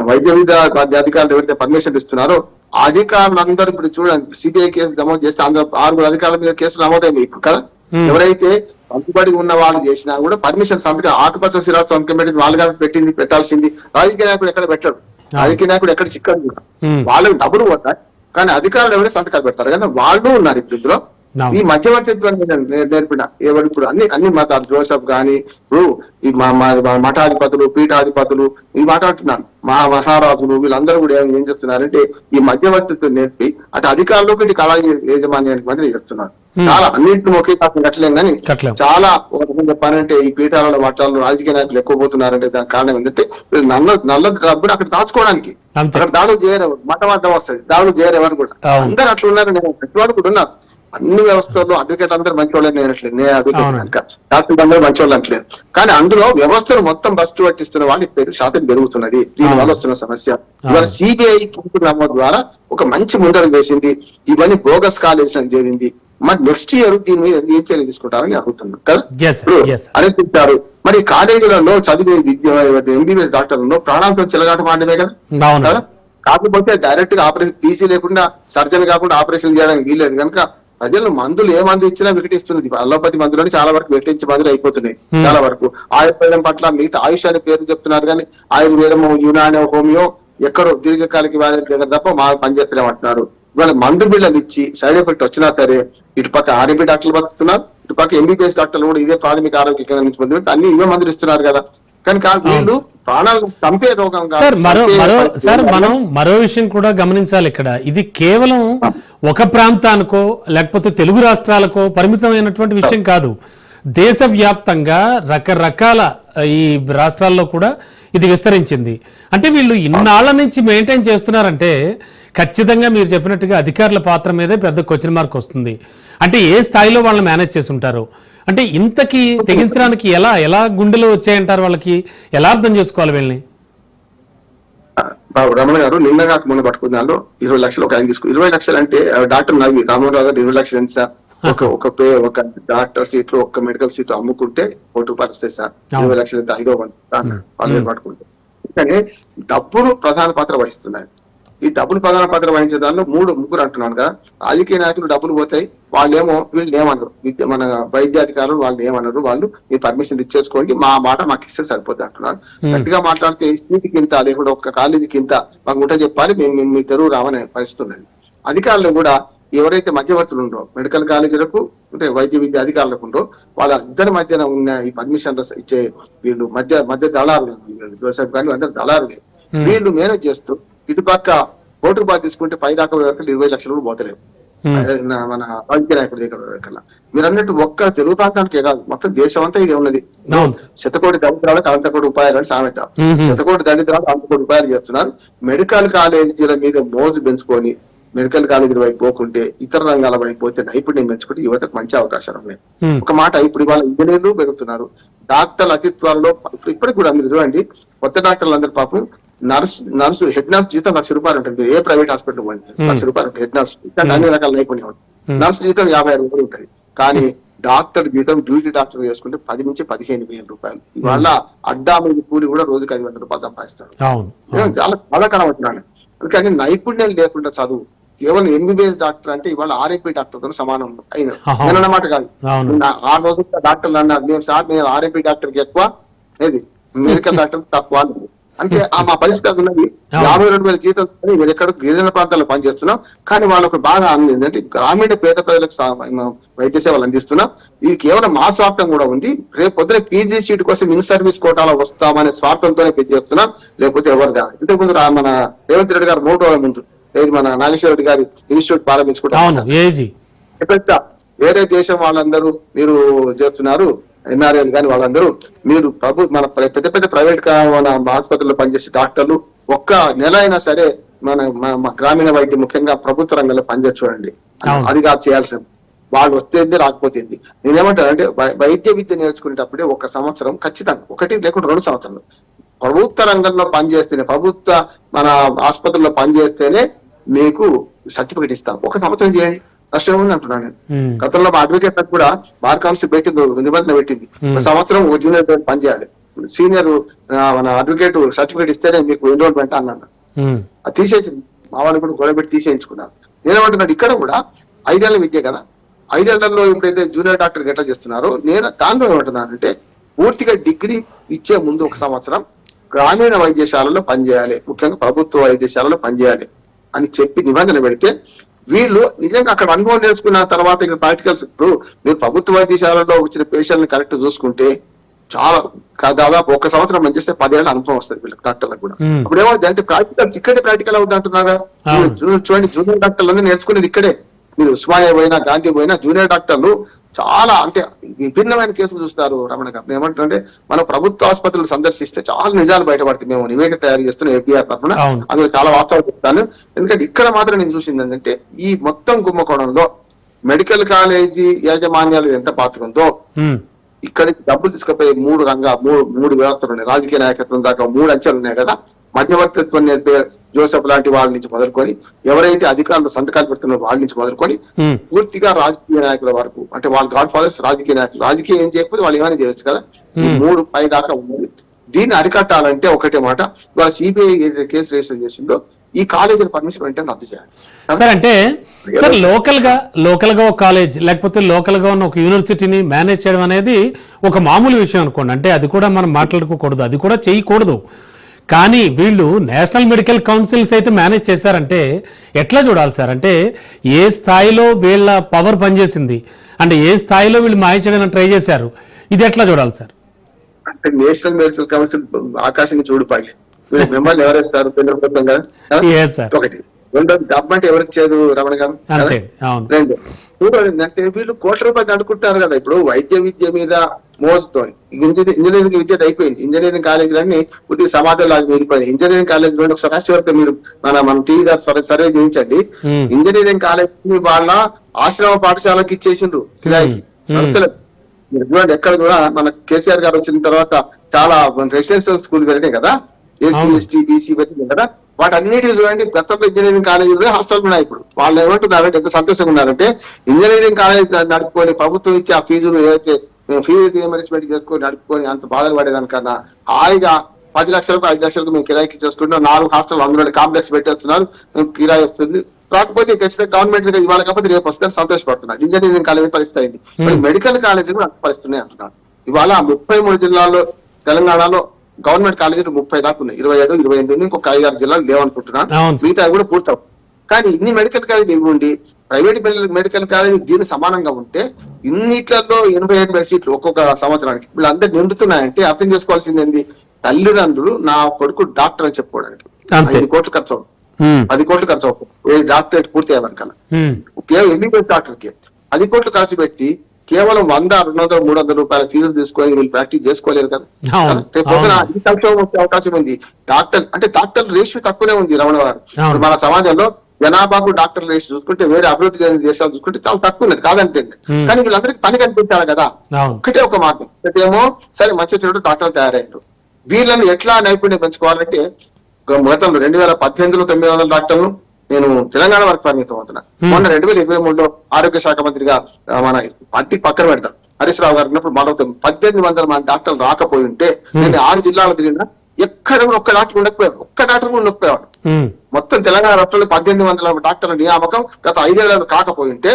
వైద్య విద్య అధికారులు ఎవరైతే పర్మిషన్ ఇస్తున్నారో ఆ అధికారులందరూ ఇప్పుడు చూడండి, సిబిఐ కేసు నమోదు చేస్తే 6 అధికారుల మీద కేసులు నమోదైంది ఇప్పుడు కదా. ఎవరైతే పంపుబడి ఉన్న వాళ్ళు చేసినా కూడా పర్మిషన్ సంతకం ఆకుపచ్చ సిరా సంతకం పెట్టింది వాళ్ళగా పెట్టాల్సింది. రాజకీయ నాయకుడు ఎక్కడ పెట్టాడు, రాజకీయ నాయకుడు ఎక్కడ చిక్కడు కూడా. వాళ్ళకి డబ్బులు పోతాయి, కానీ అధికారులు ఎవరైతే సంతకాలు పెడతారు కదా, వాళ్ళు ఉన్నారు ఇప్పుడు ఇందులో. ఈ మధ్యవర్తిత్వాన్ని నేర్పిన ఎవరు ఇప్పుడు అన్ని మతాలు, జోసెఫ్ గాని, ఇప్పుడు ఈ మఠాధిపతులు, పీఠాధిపతులు ఈ మాట్లాడుతున్నాను, మహారాజులు వీళ్ళందరూ కూడా ఏం చేస్తున్నారంటే ఈ మధ్యవర్తిత్వం నేర్పి అటు అధికారులకు ఇటు కళా యాజమాన్యానికి మధ్య చేస్తున్నారు. చాలా అన్నింటిని ఒకే కాకుండా కట్టలేం కానీ చాలా ఒక రకం చెప్పాలంటే ఈ పీఠాలలో మఠాలు రాజకీయ నాయకులు ఎక్కువ పోతున్నారంటే దానికి కారణం ఏంటంటే నల్ల డబ్బులు అక్కడ దాచుకోవడానికి. అక్కడ దాడులు చేయరు, మఠం అడ్డం వస్తుంది, దాడులు చేయరు ఎవరు కూడా. అందరు అట్లా ఉన్నారు, ప్రతి వాళ్ళు కూడా ఉన్నారు. అన్ని వ్యవస్థల్లో అడ్వకేట్ అందరూ మంచి వాళ్ళని నేనట్లేదు, నేను అడ్వకేట్ డాక్టర్ అందరూ మంచి వాళ్ళు అంటలేదు. కానీ అందులో వ్యవస్థను మొత్తం బస్టు పట్టిస్తున్న వాళ్ళకి శాతం పెరుగుతున్నది. దీని వల్ల వస్తున్న సమస్య. ఇవాళ సిబిఐ నమోదు ద్వారా ఒక మంచి ముందడుగు వేసింది. ఇవన్నీ బోగస్ కాలేజ్ అని చేరింది. మరి నెక్స్ట్ ఇయర్ దీని మీద ఏం చర్య తీసుకుంటారని అడుగుతున్నాను కదా. అరెస్ట్ ఇచ్చారు. మరి కాలేజీలలో చదివే విద్య ఎంబీబీఎస్ డాక్టర్లలో ప్రాణాలతో చెలగాట మాడమే కదా. కాకపోతే డైరెక్ట్ గా ఆపరేషన్ పీసీ లేకుండా సర్జన్ కాకుండా ఆపరేషన్ చేయడానికి వీల్లేదు కనుక ప్రజలు మందులు ఏ మందు ఇచ్చినా వికటిస్తున్నది. అలోపతి మందులని చాలా వరకు వెట్టించి మందులు అయిపోతున్నాయి. చాలా వరకు ఆయుర్వేదం పట్ల మిగతా ఆయుష్ అనే పేరు చెప్తున్నారు కానీ ఆయుర్వేదము, యునాని, హోమియో ఎక్కడో దీర్ఘకాలిక వ్యాధులు తప్ప మా పనిచేస్తలేమంటున్నారు. ఇవాళ మందు బిళ్ళలు ఇచ్చి సైడ్ ఎఫెక్ట్ వచ్చినా సరే ఇటు పక్క ఆర్ఎంపీ డాక్టర్లు బతుకుతున్నారు, ఇటు పక్క ఎంబీబీఎస్ డాక్టర్లు కూడా ఇదే ప్రాథమిక ఆరోగ్య కేంద్రం నుంచి పొంది అన్ని ఇవే మందులు ఇస్తున్నారు కదా. కనుక వీళ్ళు ప్రాణాలు చంపే రోగం. సార్ మనం మరో విషయం కూడా గమనించాలి ఇక్కడ. ఇది కేవలం ఒక ప్రాంతానికో లేకపోతే తెలుగు రాష్ట్రాలకో పరిమితమైనటువంటి విషయం కాదు. దేశవ్యాప్తంగా రకరకాల ఈ రాష్ట్రాల్లో కూడా ఇది విస్తరించింది. అంటే వీళ్ళు ఇన్నాళ్ల నుంచి మెయింటైన్ చేస్తున్నారంటే ఖచ్చితంగా మీరు చెప్పినట్టుగా అధికారుల పాత్ర మీదే పెద్ద క్వశ్చన్ మార్క్ వస్తుంది. అంటే ఏ స్థాయిలో వాళ్ళని మేనేజ్ చేసి ఉంటారు? అంటే ఇంతకి తెగించడానికి ఎలా గుండెలు వచ్చాయంటారు? వాళ్ళకి ఎలా అర్థం చేసుకోవాలి వీళ్ళని? రమణ గారు నిన్న కాక మొన్న పట్టుకున్న దానిలో 20 లక్షలు ఒక ఆయన తీసుకు 20 లక్షలు అంటే డాక్టర్ నవ్వి రామారావు గారు 20 లక్షలు ఎంత సార్? ఒక డాక్టర్ సీట్లు ఒక్క మెడికల్ సీట్లు అమ్ముకుంటే ₹1 వస్తాయి సార్. 20 లక్షలు 500 పట్టుకుంటే. కానీ డబ్బులు ప్రధాన పాత్ర వహిస్తున్నాయి. ఈ డబ్బులు ప్రధాన పాత్ర వహించే దానిలో ముగ్గురు అంటున్నాను కదా. రాజకీయ నాయకులు డబ్బులు పోతాయి, వాళ్ళేమో వీళ్ళు ఏమన్నారు, మన వైద్యాధికారులు వాళ్ళు ఏమన్నారు, వాళ్ళు మీ పర్మిషన్ ఇచ్చేసుకోండి, మా మాట మాకు ఇస్తే సరిపోతుంది అంటున్నారు. గట్టిగా మాట్లాడితే సీటుకి ఇంత, లేకుండా ఒక్క కాలేజీకి ఇంత మాకు ఉంటే చెప్పాలి, మేము మీ తెరువు రామనే పరిస్థితి ఉన్నది. అధికారులు కూడా ఎవరైతే మధ్యవర్తులు ఉండో మెడికల్ కాలేజీలకు అంటే వైద్య విద్య అధికారులకు ఉండో వాళ్ళ ఇద్దరి మధ్యన ఉన్న ఈ పర్మిషన్ ఇచ్చే వీళ్ళు మధ్య దళారులు, జోసెఫ్ కానీ అందరు దళారులే. వీళ్ళు మేనేజ్ చేస్తూ ఇటుపక్క ₹1 తీసుకుంటే పై దాకా 20 లక్షలు కూడా పోతలేవు మన రాజకీయ నాయకుడి దగ్గర కల్లా. మీరు అన్నట్టు ఒక్క తెలుగు ప్రాంతానికే కాదు, మొత్తం దేశం అంతా ఇదే ఉన్నది. శతకోటి దళితురాలకు అనంతకోటి ఉపాయాలు అని సామెత. శతకోటి దళితురాలు అనంతకోటి ఉపాయాలు చేస్తున్నారు. మెడికల్ కాలేజీల మీద మోజు పెంచుకొని మెడికల్ కాలేజీల వైపు పోకుంటే ఇతర రంగాల వైపు పోతే నైపుణ్యం పెంచుకుంటే యువతకు మంచి అవకాశాలు ఉన్నాయి. ఒక మాట, ఇప్పుడు ఇవాళ ఇంజనీర్లు పెరుగుతున్నారు, డాక్టర్ల అతిత్వాల్లో ఇప్పటికి కూడా మీరు చూడండి, కొత్త డాక్టర్లు అందరు పాపం నర్సు హెడ్ నర్స్ జీతం ₹1,00,000 ఉంటుంది. ఏ ప్రైవేట్ హాస్పిటల్ పోయింది ₹1,00,000 ఉంటుంది హెడ్ నర్స్. అన్ని రకాల నైపుణ్యం ఉంటుంది. నర్సు జీతం ₹50,000 ఉంటుంది. కానీ డాక్టర్ జీతం డ్యూటీ డాక్టర్ చేసుకుంటే 10 నుంచి 15,000 రూపాయలు. ఇవాళ అడ్డా మీద కూలి కూడా రోజుకి ₹500 సంపాదిస్తాడు. చాలా బాధాకరం అవుతున్నాను. అందుకని నైపుణ్యం లేకుండా చదువు, కేవలం ఎంబీబీఎస్ డాక్టర్ అంటే ఇవాళ ఆర్ఎంపీ డాక్టర్ తో సమానం అయిన నేనన్నమాట కాదు. ఆ రోజు డాక్టర్లు అన్నారు సార్, నేను ఆర్ఎంపీ డాక్టర్ కి ఎక్కువ, ఏది మెడికల్ డాక్టర్ తక్కువ. అంటే మా పరిస్థితి అది ఉన్నది. 52,000 జీతం మీరు ఎక్కడ గిరిజన ప్రాంతాల్లో పనిచేస్తున్నాం, కానీ వాళ్ళకు బాగా అందింది అంటే గ్రామీణ పేద ప్రజలకు వైద్య సేవలు అందిస్తున్నాం. ఇది కేవలం మా స్వార్థం కూడా ఉంది. రేపు పొద్దున పీజీ సీట్ కోసం ఇన్ సర్వీస్ కోటాలో వస్తామనే స్వార్థంతోనే చేస్తున్నాం, లేకపోతే ఎవరు కాదు. ఇంతకుముందు మన రేవంత్ రెడ్డి గారు 3 రోజుల ముందు మన నాగేశ్వర రెడ్డి గారి ఇన్స్టిట్యూట్ ప్రారంభించుకుంటాం. వేరే దేశం వాళ్ళందరూ మీరు చేస్తున్నారు, ఎన్ఆర్ఐలు కానీ వాళ్ళందరూ మీరు మన పెద్ద పెద్ద ప్రైవేట్ మన ఆసుపత్రుల్లో పనిచేసే డాక్టర్లు ఒక్క నెల అయినా సరే మన గ్రామీణ వైద్యం ముఖ్యంగా ప్రభుత్వ రంగంలో పనిచేసి చూడండి. అది కాదు చేయాల్సిన, వాళ్ళు వస్తేంది రాకపోతేంది. నేనేమంటానంటే వైద్య విద్య నేర్చుకునేటప్పుడే 1 సంవత్సరం ఖచ్చితంగా, 1 లేకుండా 2 సంవత్సరాలు ప్రభుత్వ రంగంలో పనిచేస్తేనే, ప్రభుత్వ మన ఆసుపత్రుల్లో పనిచేస్తేనే మీకు సర్టిఫికేట్ ఇస్తాం. 1 సంవత్సరం చేయండి, నష్టం ఉంది అంటున్నాను నేను. గతంలో మా అడ్వకేట్ కూడా బార్ కౌన్సిల్ పెట్టింది, నిబంధన పెట్టింది, 1 సంవత్సరం జూనియర్ పనిచేయాలి, సీనియర్ మన అడ్వకేట్ సర్టిఫికేట్ ఇస్తేనే మీకు ఎన్రోల్మెంట్ అన్నాను. అది తీసేసి మా వాళ్ళు కూడా గొడవ పెట్టి తీసేయించుకున్నారు. నేనేమంటున్నాను, ఇక్కడ కూడా 5 ఏళ్ల విద్య కదా, 5 ఏళ్లలో ఎప్పుడైతే జూనియర్ డాక్టర్ గెటా చేస్తున్నారో నేను దానిలో ఏమంటున్నాను అంటే పూర్తిగా డిగ్రీ ఇచ్చే ముందు 1 సంవత్సరం గ్రామీణ వైద్యశాలలో పనిచేయాలి, ముఖ్యంగా ప్రభుత్వ వైద్యశాలలో పనిచేయాలి అని చెప్పి నిబంధన పెడితే వీళ్ళు నిజంగా అక్కడ అనుభవం నేర్చుకున్న తర్వాత ఇక్కడ ప్రాక్టికల్స్, ఇప్పుడు మీరు ప్రభుత్వ వైద్యశాలలో వచ్చిన పేషెంట్ని కరెక్ట్ చూసుకుంటే చాలా దాదాపు 1 సంవత్సరం పనిచేస్తే 10 ఏళ్ళ అనుభవం వస్తుంది వీళ్ళకి డాక్టర్లకు కూడా. అప్పుడు ఏమవుతుంది అంటే ప్రాక్టికల్స్ ఇక్కడే ప్రాక్టికల్ అవుతుంది అంటున్నారా. చూడండి జూనియర్ డాక్టర్లు అందరూ నేర్చుకునేది ఇక్కడే. మీరు ఉస్మానియా పోయినా గాంధీ పోయినా జూనియర్ డాక్టర్లు చాలా అంటే విభిన్నమైన కేసులు చూస్తారు. రమణ గారు ఏమంటారంటే మనం ప్రభుత్వ ఆసుపత్రులు సందర్శిస్తే చాలా నిజాలు బయటపడతాయి. మేము నివేదిక తయారు చేస్తున్న ఏపీఆర్ తరఫున అందులో చాలా వాస్తవాలు చెప్తాను. ఎందుకంటే ఇక్కడ మాత్రం నేను చూసింది ఏంటంటే ఈ మొత్తం కుంభకోణంలో మెడికల్ కాలేజీ యాజమాన్యాలు ఎంత పాత్ర ఉందో ఇక్కడికి డబ్బులు తీసుకుపోయి 3 వ్యవస్థలు ఉన్నాయి. రాజకీయ నాయకత్వం దాకా 3 అంచెలు ఉన్నాయి కదా. మధ్యవర్తిత్వం నేర్పే జోసెఫ్ లాంటి వాళ్ళ నుంచి మొదలుకొని ఎవరైతే అధికారులు సంతకాలు పెడుతున్నారో వాళ్ళ నుంచి మొదలుకొని పూర్తిగా రాజకీయ నాయకుల వరకు, అంటే వాళ్ళ గాడ్ ఫాదర్స్ రాజకీయ నాయకులు, రాజకీయం ఏం చేయకపోతే వాళ్ళు ఏమైనా చేయొచ్చు కదా. ఈ 3 పై దాకా ఉన్నది. దీన్ని అరికట్టాలంటే ఒకటే మాట, ఇవాళ సిబిఐ కేసు రిజిస్టర్ చేసిందో ఈ కాలేజీల పర్మిషన్ వెంటనే రద్దు చేయాలి. సార్ అంటే సార్ లోకల్ గా ఒక కాలేజ్ లేకపోతే లోకల్ గా ఉన్న ఒక యూనివర్సిటీని మేనేజ్ చేయడం అనేది ఒక మామూలు విషయం అనుకోండి. అంటే అది కూడా మనం మాట్లాడుకోకూడదు, అది కూడా చేయకూడదు. కానీ వీళ్ళు నేషనల్ మెడికల్ కౌన్సిల్స్ అయితే మేనేజ్ చేశారంటే ఎట్లా చూడాలి సార్? అంటే ఏ స్థాయిలో వీళ్ళ పవర్ పనిచేసింది, అంటే ఏ స్థాయిలో వీళ్ళు మాయ చేయడానికి ట్రై చేశారు, ఇది ఎట్లా చూడాలి సార్? అంటే నేషనల్ మెడికల్ కౌన్సిల్ ఆకాశాన్ని చూడుపాలి, మెంబర్లు ఎవరేస్తారు కేంద్ర ప్రభుత్వం కదా. ఒకటి. 2 గవర్నమెంట్ ఎవరికి చేయదు రమణ గారు. 2 చూడండి అంటే వీళ్ళు కోట్ల రూపాయలు అనుకుంటారు కదా. ఇప్పుడు వైద్య విద్య మీద మోజుతో ఇంజనీరింగ్ విద్య అయిపోయింది. ఇంజనీరింగ్ కాలేజీలన్నీ పూర్తి సమాజంలాగా వెళ్ళిపోయినాయి. ఇంజనీరింగ్ కాలేజ్ ఒకసారి రాష్ట్ర వరకు మీరు మన టీవీ గారు సర్వే చేయించండి. ఇంజనీరింగ్ కాలేజ్ వాళ్ళ ఆశ్రమ పాఠశాలకి ఇచ్చేసిండ్రు కిరాయికి. మీరు చూడండి ఎక్కడ కూడా మన కేసీఆర్ గారు వచ్చిన తర్వాత చాలా రెసిడెన్షియల్ స్కూల్ వెళ్ళినాయి కదా, ఎస్సీ ఎస్టీ బీసీ పెట్టినాయి కదా. వాటన్నిటి చూడండి గతంలో ఇంజనీరింగ్ కాలేజీలో హాస్టల్ ఉన్నాయి. ఇప్పుడు వాళ్ళు ఏమంటున్నారంటే ఎంత సంతోషంగా ఉన్నారంటే ఇంజనీరింగ్ కాలేజ్ నడుపుకొని ప్రభుత్వం ఇచ్చి ఆ ఫీజులు ఏదైతే ఫీజు రియంబర్స్మెంట్ చేసుకొని నడుపుకొని అంత బాధలు పడేదానికన్నా హాయిగా 10 లక్షలకు 5 లక్షలకు మేము కిరాయికి చేసుకుంటున్నాం. 4 హాస్టల్ అందులో కాంప్లెక్స్ పెట్టేస్తున్నారు, మేము కిరాయి వస్తుంది. కాకపోతే ఖచ్చితంగా గవర్నమెంట్ ఇవాళ కాకపోతే రేపు వస్తే సంతోషపడుతున్నారు. ఇంజనీరింగ్ కాలేజ్ పరిస్థితి అయింది. మెడికల్ కాలేజీలు కూడా పరిస్థితున్నాయి అంటున్నారు. ఇవాళ 33 జిల్లాల్లో తెలంగాణలో గవర్నమెంట్ కాలేజీలు 30 దాకా ఉన్నాయి. 27, 28 ఇంకొక 5-6 జిల్లాలు లేవనుకుంటున్నాను. మిగతా కూడా పూర్తవు. కానీ ఇన్ని మెడికల్ కాలేజీలు ఇవి ఉండి ప్రైవేట్ మెడికల్ కాలేజీ దీనికి సమానంగా ఉంటే ఇన్నిట్లలో 80 సీట్లు ఒక్కొక్క సంవత్సరానికి వీళ్ళందరూ నిండుతున్నాయంటే అర్థం చేసుకోవాల్సింది ఏంటి? తల్లిదండ్రులు నా కొడుకు డాక్టర్ అని చెప్పుకోవడానికి 5 కోట్లు ఖర్చు అవుతుంది, 10 కోట్లు ఖర్చు అవుతుంది డాక్టరేట్ పూర్తి అయ్యేవరకల్లా. కేవలం ఎంబీబీఎస్ డాక్టర్ కి 10 కోట్లు ఖర్చు పెట్టి కేవలం 100, 200, 300 రూపాయల ఫీజులు తీసుకొని వీళ్ళు ప్రాక్టీస్ చేసుకోలేరు కదా. పొద్దున ఈ సంక్షోభం వచ్చే అవకాశం ఉంది. డాక్టర్ రేషియో తక్కువనే ఉంది రమణ గారు. మన సమాజంలో జనాభాకు డాక్టర్ రేషియో చూసుకుంటే వేరే అభివృద్ధి చెందిన దేశాలు చూసుకుంటే చాలా తక్కువ ఉన్నది కాదంటే. కానీ వీళ్ళందరికీ పని కనిపించాలి కదా. ఒకటే ఒక మార్గం. ఒకటేమో సరే మంచి చెడు డాక్టర్లు తయారయ్యారు. వీళ్ళని ఎట్లా నైపుణ్యం పెంచుకోవాలంటే గతంలో 2018లో 900 డాక్టర్లు నేను తెలంగాణ వరకు పరిమితం అవుతున్నా. మొన్న 2023లో ఆరోగ్య శాఖ మంత్రిగా మన పార్టీ పక్కన పెడతాం హరీష్ రావు గారు ఉన్నప్పుడు మరో 1800 మంది డాక్టర్లు రాకపోయి ఉంటే నేను 6 జిల్లాలు తిరిగినా ఎక్కడ కూడా ఒక్క డాక్టర్ ఉండకపోయాడు. ఒక్క డాక్టర్ కూడా ఉండకపోయాడు. మొత్తం తెలంగాణ రాష్ట్రంలో 1800 డాక్టర్ల నియామకం గత 5 ఏళ్లలో కాకపోయి ఉంటే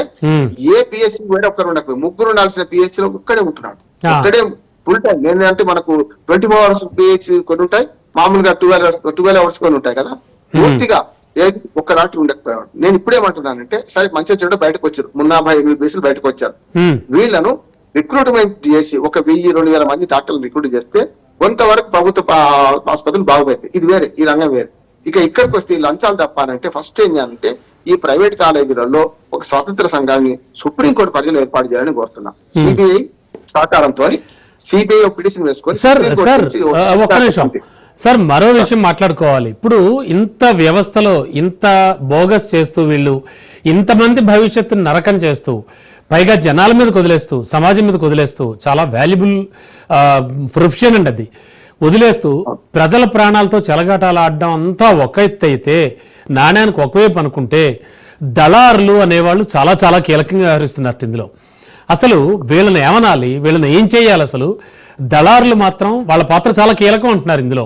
ఏ పిఎస్సీ కూడా ఒక్కరు ఉండకపోయి 3 ఉండాల్సిన పిహెచ్లో ఒక్కడే ఉంటున్నాడు. ఒక్కడే ఫుల్ టైం. ఏంటంటే మనకు 24 hours పిహెచ్ కొన్ని ఉంటాయి, మామూలుగా 12 hours కొన్ని ఉంటాయి కదా. పూర్తిగా ఒక్క డాక్టర్ ఉండకపోయాడు. నేను ఇప్పుడేమంటున్నానంటే సరే మంచిగా చెడు బయటకు వచ్చారు, 50 MBBS బయటకు వచ్చారు. వీళ్ళను రిక్రూట్మెంట్ చేసి 1000-2000 మంది డాక్టర్లు రిక్రూట్ చేస్తే కొంతవరకు ప్రభుత్వ ఆసుపత్రులు బాగుపోతాయి. ఇది వేరే, ఈ రంగం వేరే. ఇక ఇక్కడికి వస్తే ఈ లంచాలు తప్పాలంటే ఫస్ట్ ఏం చేయాలంటే ఈ ప్రైవేట్ కాలేజీలలో ఒక స్వతంత్ర సంఘాన్ని సుప్రీంకోర్టు పరిధిలో ఏర్పాటు చేయాలని కోరుతున్నా. సిబిఐ సహకారంతో సిబిఐ పిటిషన్ వేసుకొని ఒక్క నిమిషం సార్ మరో విషయం మాట్లాడుకోవాలి. ఇప్పుడు ఇంత వ్యవస్థలో ఇంత బోగస్ చేస్తూ వీళ్ళు ఇంతమంది భవిష్యత్తుని నరకం చేస్తూ పైగా జనాల మీద వదిలేస్తూ సమాజం మీద వదిలేస్తూ చాలా వాల్యుబుల్ ప్రొఫెషన్ అండి అది వదిలేస్తూ ప్రజల ప్రాణాలతో చెలగాటాలు ఆడడం అంతా ఒక ఎత్తు అయితే నాణ్యానికి ఒకవైపు అనుకుంటే దళారులు అనేవాళ్ళు చాలా చాలా కీలకంగా వ్యవహరిస్తున్నారు ఇందులో. అసలు వీళ్ళని ఏమనాలి, వీళ్ళని ఏం చేయాలి? అసలు దళారులు మాత్రం వాళ్ళ పాత్ర చాలా కీలకం అంటున్నారు ఇందులో.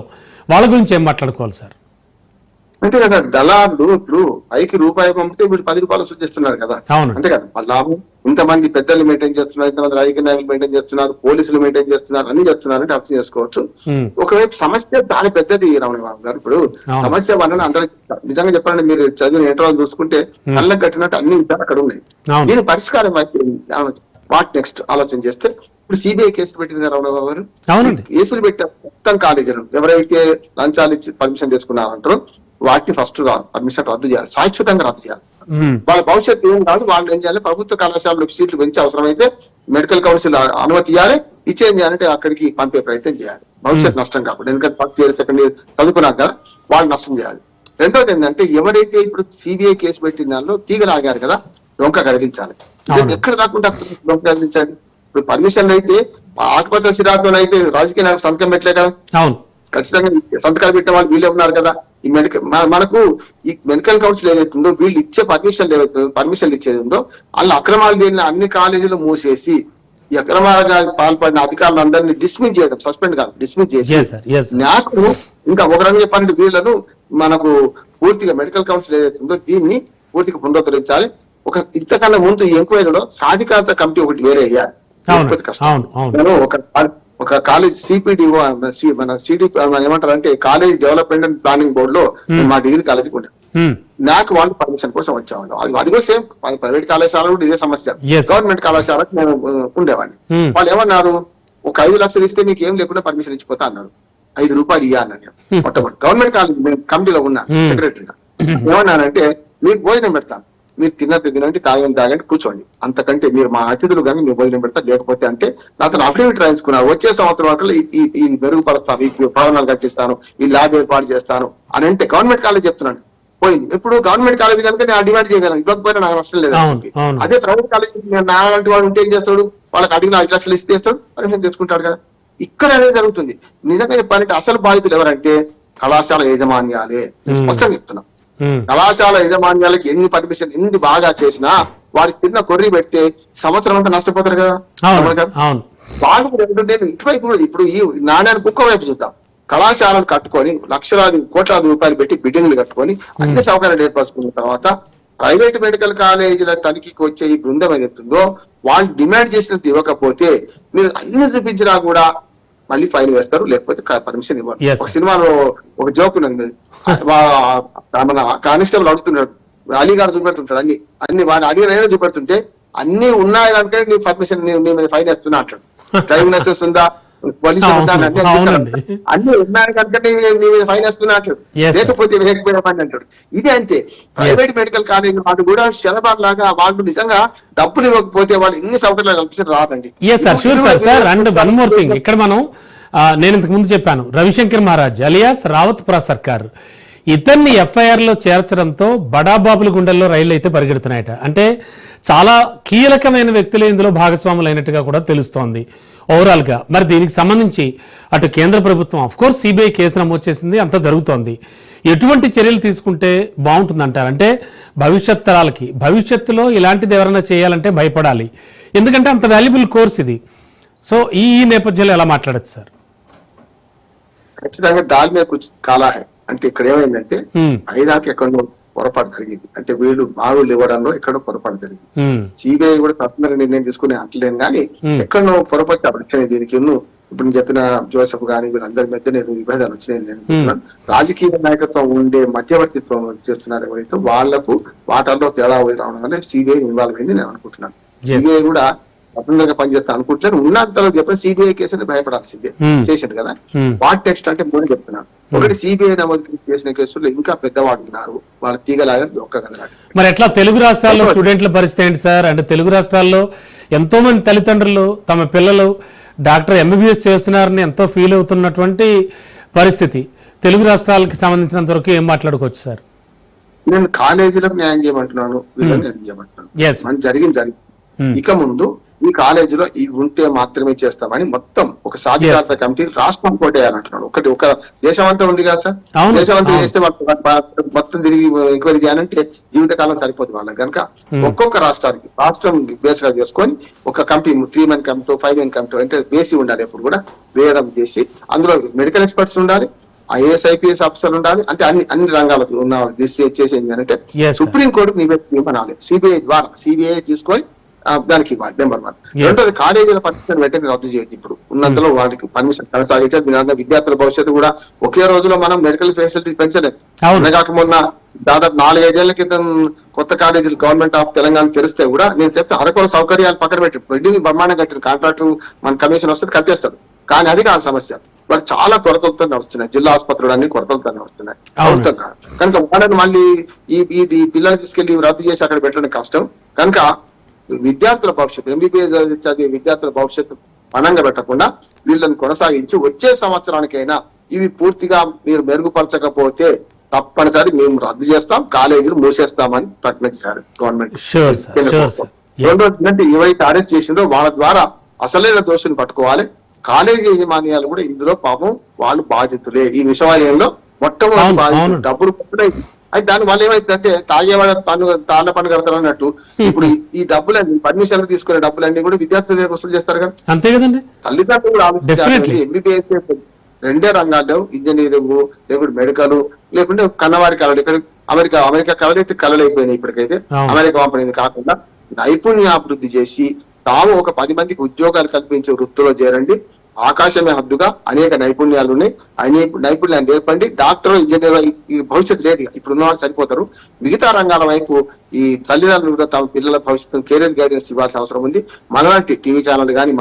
వాళ్ళ గురించి ఏం మాట్లాడుకోవాలి సార్? అంటే కదా దళారులు ఇప్పుడు పైకి రూపాయి పంపితే వీళ్ళు 10 రూపాయలు సూచిస్తున్నారు కదా. అంతే కదా. లాభం ఇంతమంది పెద్దలు మెయింటైన్ చేస్తున్నారు, ఇంతమంది రాజకీయ నాయకులు మెయింటైన్ చేస్తున్నారు, పోలీసులు మెయింటైన్ చేస్తున్నారు, అన్ని చేస్తున్నారు అంటే అర్థం చేసుకోవచ్చు. ఒకవైపు సమస్య చాలా పెద్దది రమణ బాబు గారు. ఇప్పుడు సమస్య వలన అందరూ నిజంగా చెప్పాలంటే మీరు చదివిన ఇంటర్వ్యూ చూసుకుంటే కళ్ళకు కట్టినట్టు అన్ని విషయాలు అక్కడ ఉన్నాయి. దీని పరిష్కారం వాట్ నెక్స్ట్ ఆలోచన చేస్తే ఇప్పుడు సిబిఐ కేసులు పెట్టింది రమణ బాబు గారు. కేసులు పెట్టారు మొత్తం కాలేజీలు ఎవరైతే లంచాలు ఇచ్చి పర్మిషన్ తీసుకున్నారంటారో వాటిని ఫస్ట్ పర్మిషన్ రద్దు చేయాలి, శాశ్వతంగా రద్దు చేయాలి. వాళ్ళ భవిష్యత్తు ఏం కాదు. వాళ్ళు ఏం చేయాలి, ప్రభుత్వ కళాశాలకు సీట్లు పెంచి అవసరమైతే మెడికల్ కౌన్సిల్ అనుమతి ఇవ్వాలి, ఇచ్చేం చేయాలంటే అక్కడికి పంపే ప్రయత్నం చేయాలి. భవిష్యత్తు నష్టం కాకుండా, ఎందుకంటే ఫస్ట్ ఇయర్ సెకండ్ ఇయర్ చదువుకున్నాక కదా వాళ్ళు నష్టం చేయాలి. రెండోది ఏంటంటే ఎవరైతే ఇప్పుడు సిబిఐ కేసు పెట్టిన దానిలో తీగలాగారు కదా డొంక కలిగించాలి. ఎక్కడ రాకుండా డొంక కలిగించాలి. ఇప్పుడు పర్మిషన్లు అయితే ఆకుపచ్చ సిరాతో అయితే రాజకీయ నాయకులు సంతకం పెట్టలే కదా. ఖచ్చితంగా సంతకాలు పెట్టే వాళ్ళు వీళ్ళే ఉన్నారు కదా. ఈ మనకు ఈ మెడికల్ కౌన్సిల్ ఏదైతుందో వీళ్ళు ఇచ్చే పర్మిషన్లు ఇచ్చేది ఉందో వాళ్ళు అక్రమాలు చేసిన అన్ని కాలేజీలు మూసేసి ఈ అక్రమాలుగా పాల్పడిన అధికారులందరినీ డిస్మిస్ చేయడం, సస్పెండ్ కాదు డిస్మిస్ చేసి నాకు ఇంకా ఒక రకంగా చెప్పాలంటే వీళ్ళను మనకు పూర్తిగా మెడికల్ కౌన్సిల్ ఏదైతుందో దీన్ని పూర్తిగా పునరుద్ధరించాలి. ఇంతకన్నా ముందు ఈ ఎంక్వైరీలో సాధికారత కమిటీ ఒకటి వేరే వేయాలి. ఒక కాలేజ్ సిపిడిఓ మన సిడి ఏమంటారు అంటే college development and planning board లో మా డిగ్రీ కాలేజీకి ఉండే నాకు వాళ్ళు పర్మిషన్ కోసం వచ్చేవాళ్ళు. అది కూడా సేమ్ ప్రైవేట్ కళాశాల కూడా ఇదే సమస్య. గవర్నమెంట్ కళాశాలకు నేను ఉండేవాడిని. వాళ్ళు ఏమన్నారు, ఒక 5 లక్షలు ఇస్తే మీకు ఏం లేకుండా పర్మిషన్ ఇచ్చిపోతా అన్నారు. 5 రూపాయలు ఇవ్వాలని మొట్టమొదటి గవర్నమెంట్ కాలేజ్ కమిటీలో ఉన్నా సెక్రటరీగా ఏమన్నానంటే మీకు భోజనం పెడతాను, మీరు తినండి తాగండి కూర్చోండి, అంతకంటే మీరు మా అతిథులు కానీ మీరు భోజనం పెడతా, లేకపోతే అంటే నాతో అఫిడవిట్ రాయించుకున్నారు, వచ్చే సంవత్సరం వరకు ఈ మెరుగుపరుస్తాను, ఈ భవనాలు కట్టిస్తాను, ఈ ల్యాబ్ ఏర్పాటు చేస్తాను అని అంటే గవర్నమెంట్ కాలేజ్ చెప్తున్నాను. పోయింది. ఇప్పుడు గవర్నమెంట్ కాలేజ్ కనుక నేను డిమాండ్ చేయగలను, ఇవ్వకపోయినా నాకు నష్టం లేదు. అదే ప్రైవేట్ కాలేజ్ నాలాంటి వాడు ఉంటే ఏం చేస్తాడు, వాళ్ళకి అడిగిన 5 లక్షలు ఇస్తేస్తాడు, పర్మిషన్ తెచ్చుకుంటాడు కదా. ఇక్కడ అనేది జరుగుతుంది. నిజంగా చెప్పాలంటే అసలు బాధితులు ఎవరంటే కళాశాల యాజమాన్యాలే. స్పష్టంగా చెప్తున్నాం, కళాశాల యాజమాన్యాలకి ఎన్ని పర్మిషన్ ఎన్ని బాగా చేసినా వాడికి చిన్న కొర్రీ పెడితే సంవత్సరం అంతా నష్టపోతారు కదా. బాగా ఇటువైపు ఇప్పుడు ఈ నాణ్యానికి కుక్క వైపు చూద్దాం. కళాశాలను కట్టుకొని కోట్లాది రూపాయలు పెట్టి బిల్డింగ్లు కట్టుకొని అన్ని సౌకర్యాలు ఏర్పరచుకున్న తర్వాత ప్రైవేట్ మెడికల్ కాలేజీల తనిఖీకి వచ్చే ఈ బృందం ఏదైతుందో వాళ్ళు డిమాండ్ చేసినంత ఇవ్వకపోతే మీరు అన్ని చూపించినా కూడా మళ్ళీ ఫైన్ వేస్తారు, లేకపోతే పర్మిషన్ ఇవ్వరు. ఒక సినిమాలో ఒక జోక్ ఉన్నది, మన కానిస్టేబుల్ అడుగుతున్నాడు, అలీగాడు చూపెడుతుంటాడు, అన్ని వాడిని అడిగిన చూపెడుతుంటే అన్ని ఉన్నాయి కనుక నీ పర్మిషన్ నీ మీద ఫైన్ వేస్తున్నా అంటాడు. డ్రైవింగ్ లైసెన్స్ ఉందా, పొల్యూషన్ ఉందా, అన్ని ఉన్నాయి కనుక నీ మీద ఫైన్ వేస్తున్నా అంటాడు, లేకపోతే వేయకపోయినా అంటాడు. ఇది అంతే. ప్రైవేట్ మెడికల్ కాలేజ్ వాళ్ళు కూడా శరబాగ్ లాగా వాళ్ళు నిజంగా డబ్బులు ఇవ్వకపోతే వాళ్ళు ఎన్ని సౌకర్యాలు కల్పించారు రాదండి. ఇక్కడ మనం నేను ఇంతకు ముందు చెప్పాను, రవిశంకర్ మహారాజ్ అలియాస్ రావత్ పురా సర్కార్ ఇతన్ని ఎఫ్ఐఆర్ లో చేర్చడంతో బడాబాబుల గుండెల్లో రైళ్లు అయితే పరిగెడుతున్నాయట. అంటే చాలా కీలకమైన వ్యక్తులు ఇందులో భాగస్వాములు అయినట్టుగా కూడా తెలుస్తోంది ఓవరాల్ గా. మరి దీనికి సంబంధించి అటు కేంద్ర ప్రభుత్వం అఫ్ కోర్స్ సిబిఐ కేసు నమోదు చేసింది, అంతా జరుగుతోంది. ఎటువంటి చర్యలు తీసుకుంటే బాగుంటుంది అంటారు? అంటే భవిష్యత్ తరాలకి భవిష్యత్తులో ఇలాంటిది ఎవరైనా చేయాలంటే భయపడాలి, ఎందుకంటే అంత వాల్యుబుల్ కోర్స్ ఇది. సో ఈ నేపథ్యంలో ఎలా మాట్లాడచ్చు సార్? ఖచ్చితంగా దాల్ మీద కుచ్ కాలా హై అంటే ఇక్కడ ఏమైందంటే ఐదాకి ఎక్కడో పొరపాటు జరిగింది, అంటే వీళ్ళు బావులు ఇవ్వడంలో ఎక్కడో పొరపాటు జరిగింది. సిబిఐ కూడా తప్పనిసరి నిర్ణయం తీసుకుని అంటలేను కానీ ఎక్కడో పొరపాటు వచ్చినాయి. దీనికి ఇప్పుడు నేను చెప్పిన జోసెఫ్ గానీ వీళ్ళందరి మధ్య విభేదాలు వచ్చినాయి. నేను రాజకీయ నాయకత్వం ఉండే మధ్యవర్తిత్వం చేస్తున్నారు ఎవరైతే వాళ్లకు వాటర్లో తేడా రావడం వల్ల సిబిఐ ఇన్వాల్వ్ అయింది నేను అనుకుంటున్నాను. సిబిఐ కూడా స్వతంత్రంగా పనిచేస్తా అనుకుంటున్నాను. ఉన్నంతలో చెప్పిన సిబిఐ కేసుని భయపడాల్సిందే చేసింది కదా. వాట్ టెక్స్ట్ అంటే మూడు చెప్తున్నాను. ఒకటి సిబిఐ నమోదు చేసిన కేసుల్లో ఇంకా పెద్దవాడు ఉన్నారు, వాళ్ళ తీగలాగా దొక్క కదా. మరి ఎట్లా తెలుగు రాష్ట్రాల్లో స్టూడెంట్ల పరిస్థితి ఏంటి సార్? అంటే తెలుగు రాష్ట్రాల్లో ఎంతో మంది తల్లిదండ్రులు తమ పిల్లలు డాక్టర్ ఎంబీబీఎస్ చేస్తున్నారని ఎంతో ఫీల్ అవుతున్నటువంటి పరిస్థితి. తెలుగు రాష్ట్రాలకు సంబంధించినంత వరకు ఏం మాట్లాడుకోవచ్చు సార్? నేను కాలేజీలకు న్యాయం చేయమంటున్నాను, వీళ్ళకి న్యాయం చేయమంటున్నాను. జరిగింది. ఇక ముందు ఈ కాలేజీలో ఇవి ఉంటే మాత్రమే చేస్తామని మొత్తం ఒక సాధికారత కమిటీ రాష్ట్రం కోటేయాలంటున్నాడు. ఒక దేశం అంతా ఉంది కదా సార్, దేశం అంతా చేస్తే మొత్తం తిరిగి ఎంక్వైరీ చేయాలంటే జీవితకాలం సరిపోతుంది వాళ్ళకి కనుక ఒక్కొక్క రాష్ట్రం బేస్ గా చేసుకొని ఒక committee 3 men committee 5 men committee అంటే వేసి ఉండాలి. ఎప్పుడు కూడా వేయడం చేసి అందులో మెడికల్ ఎక్స్పర్ట్స్ ఉండాలి, ఐఏఎస్ ఐపీఎస్ ఆఫీసర్ ఉండాలి, అంటే అన్ని రంగాలకు ఉన్న చేసేది అంటే సుప్రీంకోర్టుకు నివేదించాలి. సిబిఐ తీసుకొని దానికి ఇవ్వాలి. నెంబర్ 1. రెండోది కాలేజీల పర్మిషన్ వెంటనే రద్దు చేయొద్దు. ఇప్పుడు ఉన్నంతలో వాటికి పర్మిషన్ కొనసాగించారు. మీరు విద్యార్థుల భవిష్యత్తు కూడా ఒకే రోజులో మనం మెడికల్ ఫెసిలిటీ పెంచలేదు. కాక మొన్న దాదాపు 4-5 ఏళ్ల క్రితం కొత్త కాలేజీలు గవర్నమెంట్ ఆఫ్ తెలంగాణ తెరిస్తే కూడా నేను చెప్తే అరకొర సౌకర్యాలు పక్కన పెట్టి బిల్డింగ్ బ్రహ్మాండం కట్టిన కాంట్రాక్టర్ మన కమిషన్ వస్తే కట్టేస్తాడు. కానీ అది కాదు సమస్య. వాడు చాలా కొరతలతో నడుస్తున్నాయి, జిల్లా ఆసుపత్రులు అన్ని కొరతలతో నడుస్తున్నాయి కనుక వాళ్ళని మళ్ళీ ఈ పిల్లలు తీసుకెళ్లి రద్దు చేసి అక్కడ పెట్టడం కష్టం. కనుక విద్యార్థుల భవిష్యత్తు ఎంబీబీఎస్ చదివే విద్యార్థుల భవిష్యత్తు పణంగా పెట్టకుండా వీళ్ళని కొనసాగించి వచ్చే సంవత్సరానికైనా ఇవి పూర్తిగా మీరు మెరుగుపరచకపోతే తప్పనిసరి మేము రద్దు చేస్తాం, కాలేజీలు మూసేస్తామని ప్రకటించారు గవర్నమెంట్. రెండోది ఏవైతే అరెస్ట్ చేసిందో వాళ్ళ ద్వారా అసలైన దోషులు పట్టుకోవాలి. కాలేజీ యాజమాన్యాలు కూడా ఇందులో పాపం వాళ్ళు బాధితులే. ఈ విషయంలో మొట్టమొదటి బాధితులు డబ్బులు పట్టుకున్నాయి. అయితే దాని వల్ల ఏమైందంటే తాగేవాడు తాళ్ళ పన్ను కడతారు అన్నట్టు ఇప్పుడు ఈ డబ్బులన్నీ పర్మిషన్ తీసుకునే డబ్బులన్నీ కూడా విద్యార్థుల దగ్గర వసూలు చేస్తారు కదా. అంతే కదండి. తల్లిదండ్రులు కూడా ఆలోచించాలి. ఎంబీబీఎస్ 2 రంగాల్లో ఇంజనీరింగ్ లేకుంటే మెడికల్ లేకుంటే కన్నవారి కళలు ఇక్కడ అమెరికా కళలు కళలు అయిపోయినాయి. ఇప్పటికైతే అమెరికా పంపిణీ కాకుండా నైపుణ్యాభివృద్ధి చేసి తాము ఒక 10 మందికి ఉద్యోగాలు కల్పించే వృత్తిలో చేరండి. ఆకాశమే హద్దుగా అనేక నైపుణ్యాలు ఉన్నాయి. నైపుణ్యాలు నేర్పండి. డాక్టర్ ఇంజనీర్ ఈ భవిష్యత్తు లేదు, ఇప్పుడు ఉన్నవాళ్ళు సరిపోతారు. మిగతా రంగాల వైపు ఈ తల్లిదండ్రులు కూడా తమ పిల్లల భవిష్యత్తు కెరీర్ గైడెన్స్ ఇవ్వాల్సిన అవసరం ఉంది. మనలాంటి టీవీ ఛానల్ కానీ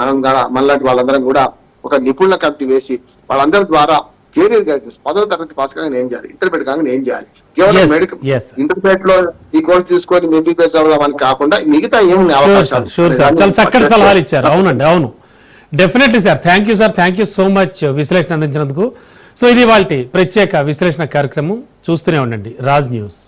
మనలాంటి వాళ్ళందరం కూడా ఒక నిపుణుల కమిటీ వేసి వాళ్ళందరి ద్వారా కెరీర్ గైడెన్స్ 10వ తరగతి పాస్ కాగానే ఏం చేయాలి, ఇంటర్మీడియట్ కాగానే ఏం చేయాలి, కేవలం Yes, మెడికల్ yes. ఇంటర్మీడియట్ లో ఈ కోర్స్ తీసుకొని ఎంబీబీఎస్ అవుదామని కాకుండా మిగతా ఏమున్నాయి అవకాశాలు. షూర్ సార్, చాలా చక్కటి సలహాలు ఇచ్చారు. అవునండి, అవును, definitely sir. Thank you sir, thank you so much విశ్లేషణ అందించినందుకు. సో ఇది వాళ్ళ ప్రత్యేక విశ్లేషణ కార్యక్రమం. చూస్తూనే ఉండండి రాజ్ న్యూస్.